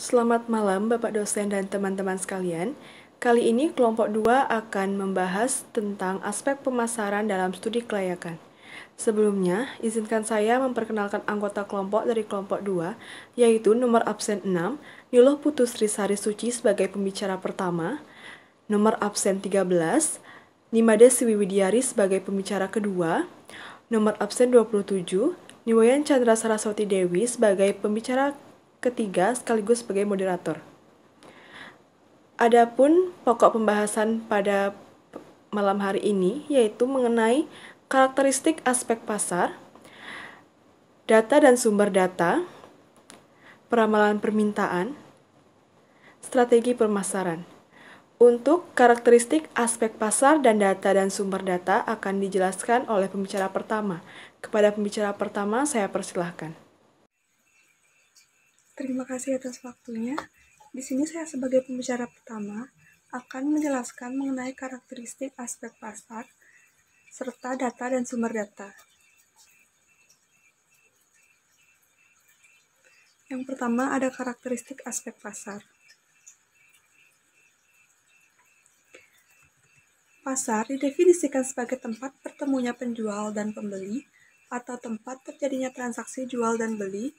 Selamat malam Bapak dosen dan teman-teman sekalian. Kali ini kelompok 2 akan membahas tentang aspek pemasaran dalam studi kelayakan. Sebelumnya, izinkan saya memperkenalkan anggota kelompok dari kelompok 2, yaitu nomor absen 6, Niloh Putustri Sari Suci sebagai pembicara pertama, nomor absen 13, Nimade Siwiwidiari sebagai pembicara kedua, nomor absen 27, Niwayan Chandra Saraswati Dewi sebagai pembicara ketiga sekaligus sebagai moderator. Adapun pokok pembahasan pada malam hari ini yaitu mengenai karakteristik aspek pasar, data dan sumber data, peramalan permintaan, strategi pemasaran. Untuk karakteristik aspek pasar dan data dan sumber data akan dijelaskan oleh pembicara pertama. Kepada pembicara pertama saya persilahkan. Terima kasih atas waktunya. Di sini saya sebagai pembicara pertama akan menjelaskan mengenai karakteristik aspek pasar serta data dan sumber data. Yang pertama ada karakteristik aspek pasar. Pasar didefinisikan sebagai tempat pertemunya penjual dan pembeli atau tempat terjadinya transaksi jual dan beli.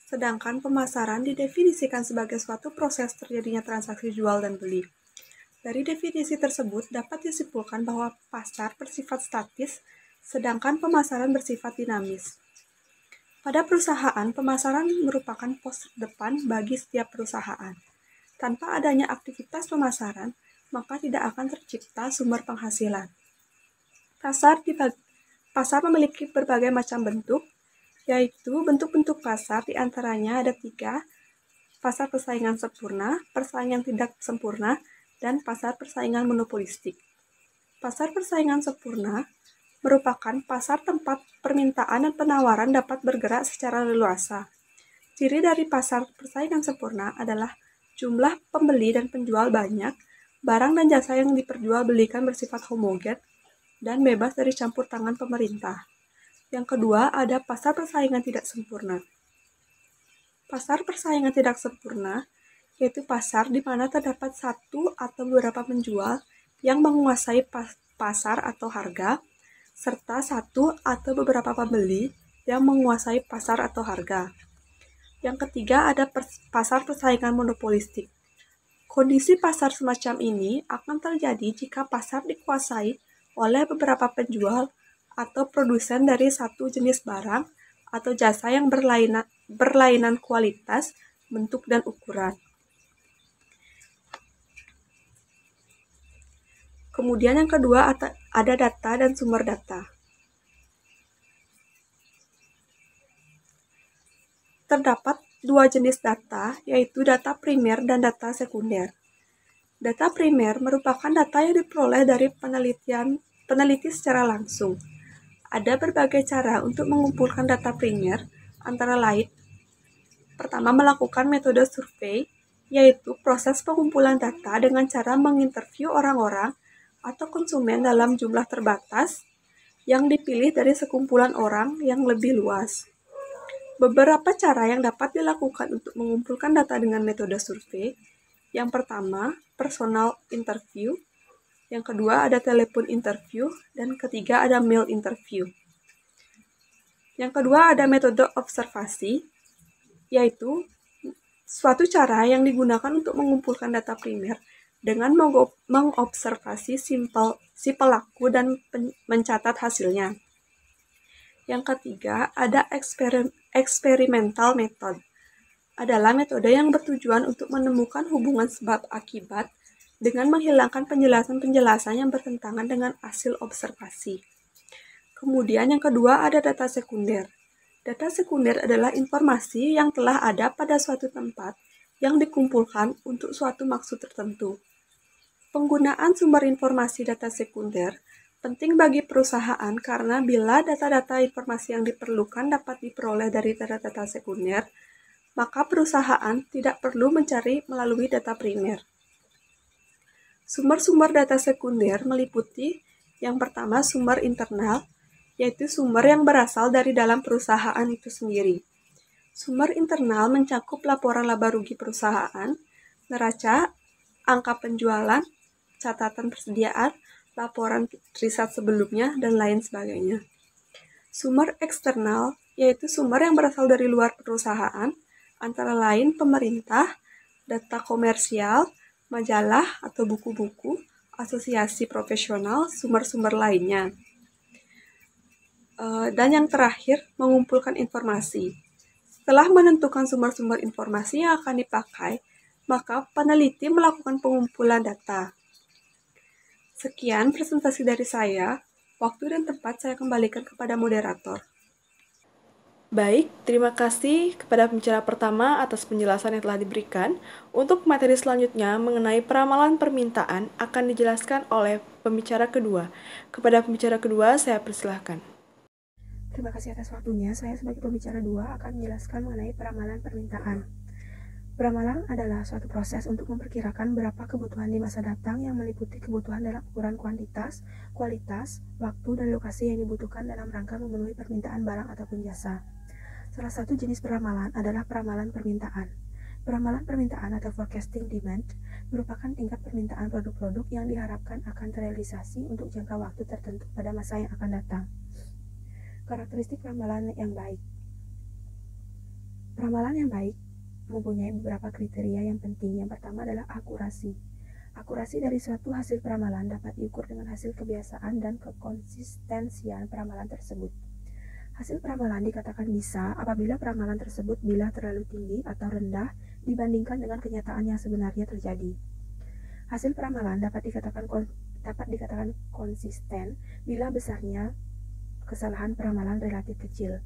Sedangkan pemasaran didefinisikan sebagai suatu proses terjadinya transaksi jual dan beli. Dari definisi tersebut dapat disimpulkan bahwa pasar bersifat statis, sedangkan pemasaran bersifat dinamis. Pada perusahaan, pemasaran merupakan pos depan bagi setiap perusahaan. Tanpa adanya aktivitas pemasaran, maka tidak akan tercipta sumber penghasilan. Pasar memiliki berbagai macam bentuk, yaitu bentuk-bentuk pasar diantaranya ada 3, pasar persaingan sempurna, persaingan tidak sempurna, dan pasar persaingan monopolistik. Pasar persaingan sempurna merupakan pasar tempat permintaan dan penawaran dapat bergerak secara leluasa. Ciri dari pasar persaingan sempurna adalah jumlah pembeli dan penjual banyak, barang dan jasa yang diperjualbelikan bersifat homogen, dan bebas dari campur tangan pemerintah. Yang kedua, ada pasar persaingan tidak sempurna. Pasar persaingan tidak sempurna yaitu pasar di mana terdapat satu atau beberapa penjual yang menguasai pasar atau harga, serta satu atau beberapa pembeli yang menguasai pasar atau harga. Yang ketiga, ada pasar persaingan monopolistik. Kondisi pasar semacam ini akan terjadi jika pasar dikuasai oleh beberapa penjual atau produsen dari satu jenis barang atau jasa yang berlainan kualitas, bentuk, dan ukuran. Kemudian yang kedua ada data dan sumber data. Terdapat 2 jenis data, yaitu data primer dan data sekunder. Data primer merupakan data yang diperoleh dari peneliti secara langsung. Ada berbagai cara untuk mengumpulkan data primer, antara lain, pertama melakukan metode survei, yaitu proses pengumpulan data dengan cara menginterview orang-orang atau konsumen dalam jumlah terbatas yang dipilih dari sekumpulan orang yang lebih luas. Beberapa cara yang dapat dilakukan untuk mengumpulkan data dengan metode survei. Yang pertama, personal interview. Yang kedua, ada telepon interview. Dan ketiga, ada mail interview. Yang kedua, ada metode observasi, yaitu suatu cara yang digunakan untuk mengumpulkan data primer dengan mengobservasi si pelaku dan mencatat hasilnya. Yang ketiga, ada experimental method. Adalah metode yang bertujuan untuk menemukan hubungan sebab akibat dengan menghilangkan penjelasan-penjelasan yang bertentangan dengan hasil observasi. Kemudian yang kedua ada data sekunder. Data sekunder adalah informasi yang telah ada pada suatu tempat yang dikumpulkan untuk suatu maksud tertentu. Penggunaan sumber informasi data sekunder penting bagi perusahaan karena bila data-data informasi yang diperlukan dapat diperoleh dari data-data sekunder, maka perusahaan tidak perlu mencari melalui data primer. Sumber-sumber data sekunder meliputi yang pertama sumber internal, yaitu sumber yang berasal dari dalam perusahaan itu sendiri. Sumber internal mencakup laporan laba rugi perusahaan, neraca, angka penjualan, catatan persediaan, laporan riset sebelumnya, dan lain sebagainya. Sumber eksternal yaitu sumber yang berasal dari luar perusahaan, antara lain pemerintah, data komersial, majalah atau buku-buku, asosiasi profesional, sumber-sumber lainnya. Dan yang terakhir, mengumpulkan informasi. Setelah menentukan sumber-sumber informasi yang akan dipakai, maka peneliti melakukan pengumpulan data. Sekian presentasi dari saya. Waktu dan tempat saya kembalikan kepada moderator. Baik, terima kasih kepada pembicara pertama atas penjelasan yang telah diberikan. Untuk materi selanjutnya mengenai peramalan permintaan akan dijelaskan oleh pembicara kedua. Kepada pembicara kedua, saya persilahkan. Terima kasih atas waktunya. Saya sebagai pembicara dua akan menjelaskan mengenai peramalan permintaan. Peramalan adalah suatu proses untuk memperkirakan berapa kebutuhan di masa datang yang meliputi kebutuhan dalam ukuran kuantitas, kualitas, waktu, dan lokasi yang dibutuhkan dalam rangka memenuhi permintaan barang ataupun jasa. Salah satu jenis peramalan adalah peramalan permintaan. Peramalan permintaan atau forecasting demand merupakan tingkat permintaan produk-produk yang diharapkan akan terrealisasi untuk jangka waktu tertentu pada masa yang akan datang. Karakteristik peramalan yang baik. Peramalan yang baik mempunyai beberapa kriteria yang penting. Yang pertama adalah akurasi. Akurasi dari suatu hasil peramalan dapat diukur dengan hasil kebiasaan dan kekonsistensian peramalan tersebut. Hasil peramalan dikatakan bisa apabila peramalan tersebut bila terlalu tinggi atau rendah dibandingkan dengan kenyataan yang sebenarnya terjadi. Hasil peramalan dapat dikatakan konsisten bila besarnya kesalahan peramalan relatif kecil.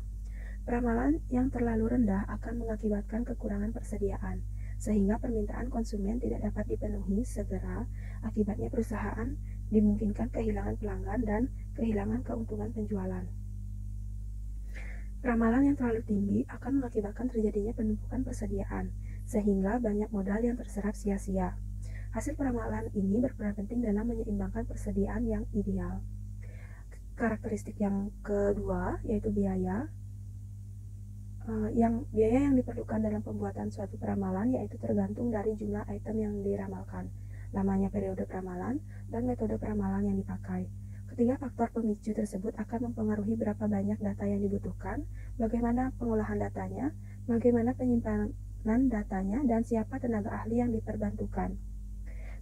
Peramalan yang terlalu rendah akan mengakibatkan kekurangan persediaan, sehingga permintaan konsumen tidak dapat dipenuhi segera. Akibatnya perusahaan dimungkinkan kehilangan pelanggan dan kehilangan keuntungan penjualan. Peramalan yang terlalu tinggi akan mengakibatkan terjadinya penumpukan persediaan, sehingga banyak modal yang terserap sia-sia. Hasil peramalan ini berperan penting dalam menyeimbangkan persediaan yang ideal. Karakteristik yang kedua yaitu biaya. Biaya yang diperlukan dalam pembuatan suatu peramalan yaitu tergantung dari jumlah item yang diramalkan, lamanya periode peramalan, dan metode peramalan yang dipakai. Ketiga faktor pemicu tersebut akan mempengaruhi berapa banyak data yang dibutuhkan, bagaimana pengolahan datanya, bagaimana penyimpanan datanya, dan siapa tenaga ahli yang diperbantukan.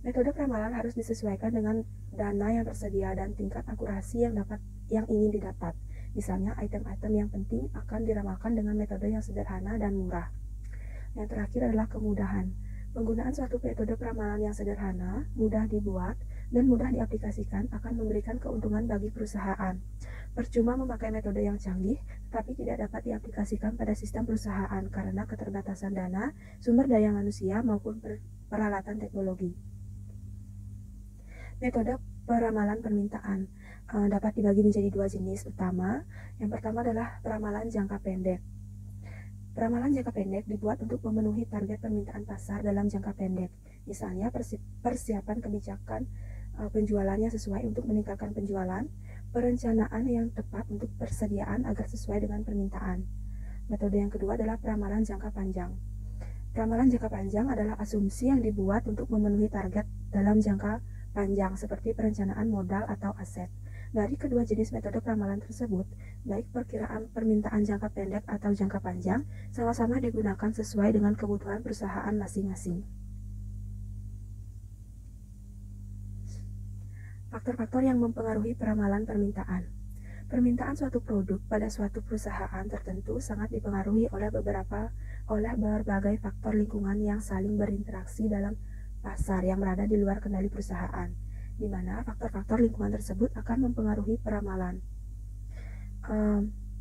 Metode peramalan harus disesuaikan dengan dana yang tersedia dan tingkat akurasi yang ingin didapat. Misalnya, item-item yang penting akan diramalkan dengan metode yang sederhana dan murah. Yang terakhir adalah kemudahan. Penggunaan suatu metode peramalan yang sederhana, mudah dibuat, dan mudah diaplikasikan akan memberikan keuntungan bagi perusahaan. Percuma memakai metode yang canggih, tetapi tidak dapat diaplikasikan pada sistem perusahaan karena keterbatasan dana, sumber daya manusia, maupun peralatan teknologi. Metode peramalan permintaan dapat dibagi menjadi dua jenis utama. Yang pertama adalah peramalan jangka pendek. Peramalan jangka pendek dibuat untuk memenuhi target permintaan pasar dalam jangka pendek. Misalnya persiapan kebijakan penjualannya sesuai untuk meningkatkan penjualan, perencanaan yang tepat untuk persediaan agar sesuai dengan permintaan. Metode yang kedua adalah peramalan jangka panjang. Peramalan jangka panjang adalah asumsi yang dibuat untuk memenuhi target dalam jangka panjang seperti perencanaan modal atau aset. Dari kedua jenis metode peramalan tersebut, baik perkiraan permintaan jangka pendek atau jangka panjang, sama-sama digunakan sesuai dengan kebutuhan perusahaan masing-masing. Faktor-faktor yang mempengaruhi peramalan permintaan. Permintaan suatu produk pada suatu perusahaan tertentu sangat dipengaruhi oleh berbagai faktor lingkungan yang saling berinteraksi dalam pasar yang berada di luar kendali perusahaan, di mana faktor-faktor lingkungan tersebut akan mempengaruhi peramalan.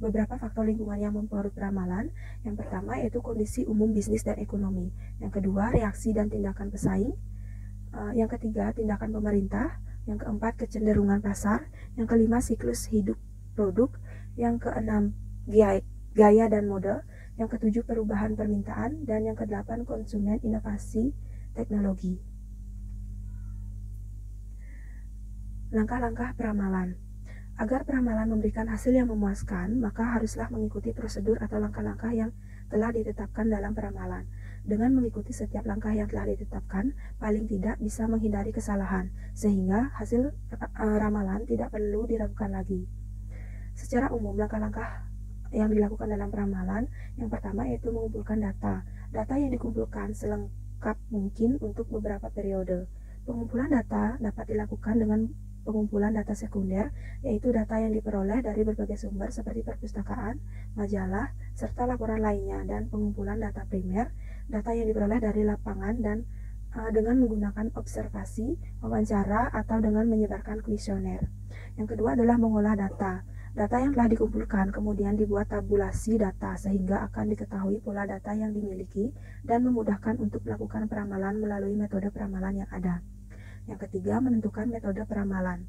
Beberapa faktor lingkungan yang mempengaruhi peramalan, yang pertama yaitu kondisi umum bisnis dan ekonomi, yang kedua reaksi dan tindakan pesaing, yang ketiga tindakan pemerintah, yang keempat kecenderungan pasar, yang kelima siklus hidup produk, yang keenam gaya dan mode, yang ketujuh perubahan permintaan, dan yang kedelapan konsumen inovasi teknologi. Langkah-langkah peramalan. Agar peramalan memberikan hasil yang memuaskan, maka haruslah mengikuti prosedur atau langkah-langkah yang telah ditetapkan dalam peramalan. Dengan mengikuti setiap langkah yang telah ditetapkan, paling tidak bisa menghindari kesalahan, sehingga hasil ramalan tidak perlu diragukan lagi. Secara umum, langkah-langkah yang dilakukan dalam peramalan, yang pertama yaitu mengumpulkan data. Data yang dikumpulkan selengkap mungkin untuk beberapa periode. Pengumpulan data dapat dilakukan dengan pengumpulan data sekunder, yaitu data yang diperoleh dari berbagai sumber seperti perpustakaan, majalah, serta laporan lainnya, dan pengumpulan data primer, data yang diperoleh dari lapangan dan dengan menggunakan observasi, wawancara, atau dengan menyebarkan kuesioner. Yang kedua adalah mengolah data. Data yang telah dikumpulkan kemudian dibuat tabulasi data sehingga akan diketahui pola data yang dimiliki dan memudahkan untuk melakukan peramalan melalui metode peramalan yang ada. Yang ketiga, menentukan metode peramalan.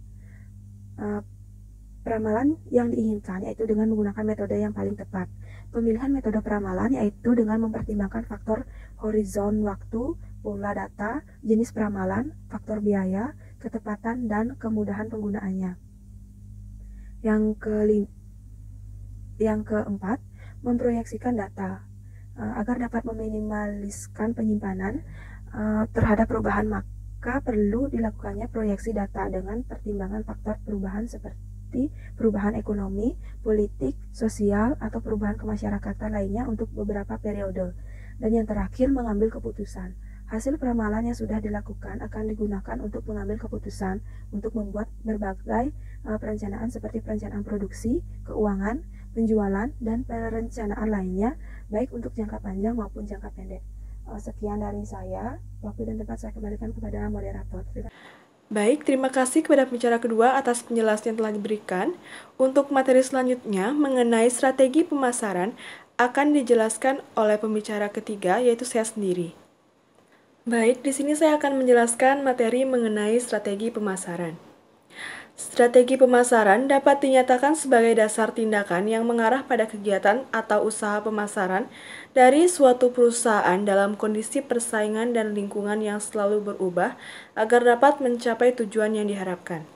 Peramalan yang diinginkan yaitu dengan menggunakan metode yang paling tepat. Pemilihan metode peramalan yaitu dengan mempertimbangkan faktor horizon waktu, pola data, jenis peramalan, faktor biaya, ketepatan, dan kemudahan penggunaannya. Yang keempat, memproyeksikan data. Agar dapat meminimaliskan penyimpanan terhadap perubahan, maka perlu dilakukannya proyeksi data dengan pertimbangan faktor perubahan seperti perubahan ekonomi, politik, sosial, atau perubahan kemasyarakatan lainnya untuk beberapa periode. Dan yang terakhir, mengambil keputusan. Hasil peramalan yang sudah dilakukan akan digunakan untuk mengambil keputusan untuk membuat berbagai perencanaan seperti perencanaan produksi, keuangan, penjualan, dan perencanaan lainnya, baik untuk jangka panjang maupun jangka pendek. Sekian dari saya. Waktu dan tempat saya kembalikan kepada moderator. Baik, terima kasih kepada pembicara kedua atas penjelasan yang telah diberikan. Untuk materi selanjutnya mengenai strategi pemasaran akan dijelaskan oleh pembicara ketiga, yaitu saya sendiri. Baik, di sini saya akan menjelaskan materi mengenai strategi pemasaran. Strategi pemasaran dapat dinyatakan sebagai dasar tindakan yang mengarah pada kegiatan atau usaha pemasaran dari suatu perusahaan dalam kondisi persaingan dan lingkungan yang selalu berubah agar dapat mencapai tujuan yang diharapkan.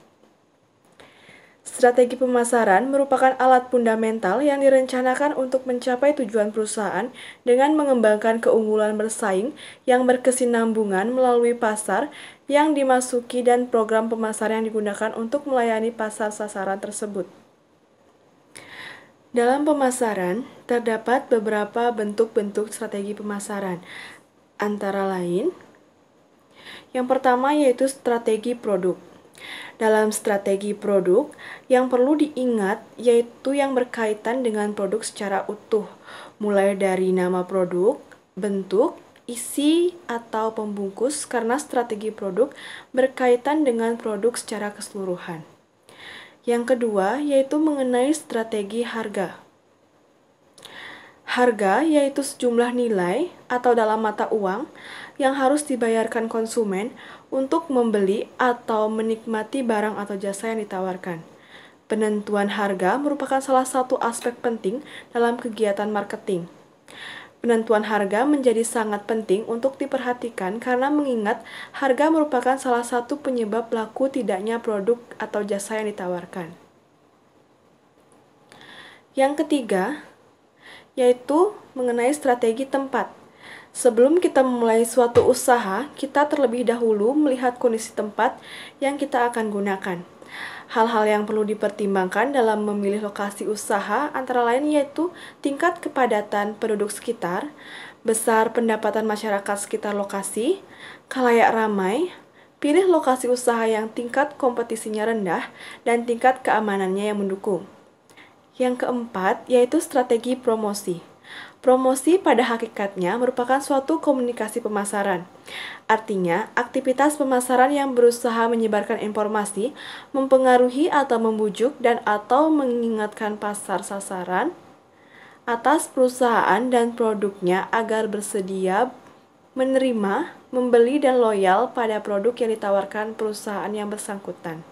Strategi pemasaran merupakan alat fundamental yang direncanakan untuk mencapai tujuan perusahaan dengan mengembangkan keunggulan bersaing yang berkesinambungan melalui pasar yang dimasuki dan program pemasaran yang digunakan untuk melayani pasar sasaran tersebut. Dalam pemasaran, terdapat beberapa bentuk-bentuk strategi pemasaran, antara lain, yang pertama yaitu strategi produk. Dalam strategi produk, yang perlu diingat yaitu yang berkaitan dengan produk secara utuh, mulai dari nama produk, bentuk, isi, atau pembungkus, karena strategi produk berkaitan dengan produk secara keseluruhan. Yang kedua yaitu mengenai strategi harga. Harga yaitu sejumlah nilai atau dalam mata uang yang harus dibayarkan konsumen untuk membeli atau menikmati barang atau jasa yang ditawarkan. Penentuan harga merupakan salah satu aspek penting dalam kegiatan marketing. Penentuan harga menjadi sangat penting untuk diperhatikan karena mengingat harga merupakan salah satu penyebab laku tidaknya produk atau jasa yang ditawarkan. Yang ketiga, yaitu mengenai strategi tempat. Sebelum kita memulai suatu usaha, kita terlebih dahulu melihat kondisi tempat yang kita akan gunakan. Hal-hal yang perlu dipertimbangkan dalam memilih lokasi usaha antara lain yaitu tingkat kepadatan penduduk sekitar, besar pendapatan masyarakat sekitar lokasi, khalayak ramai, pilih lokasi usaha yang tingkat kompetisinya rendah, dan tingkat keamanannya yang mendukung. Yang keempat, yaitu strategi promosi. Promosi pada hakikatnya merupakan suatu komunikasi pemasaran. Artinya, aktivitas pemasaran yang berusaha menyebarkan informasi, mempengaruhi atau membujuk dan atau mengingatkan pasar sasaran atas perusahaan dan produknya agar bersedia menerima, membeli dan loyal pada produk yang ditawarkan perusahaan yang bersangkutan.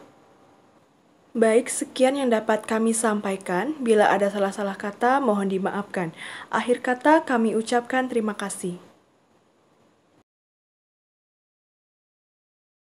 Baik, sekian yang dapat kami sampaikan. Bila ada salah-salah kata, mohon dimaafkan. Akhir kata, kami ucapkan terima kasih.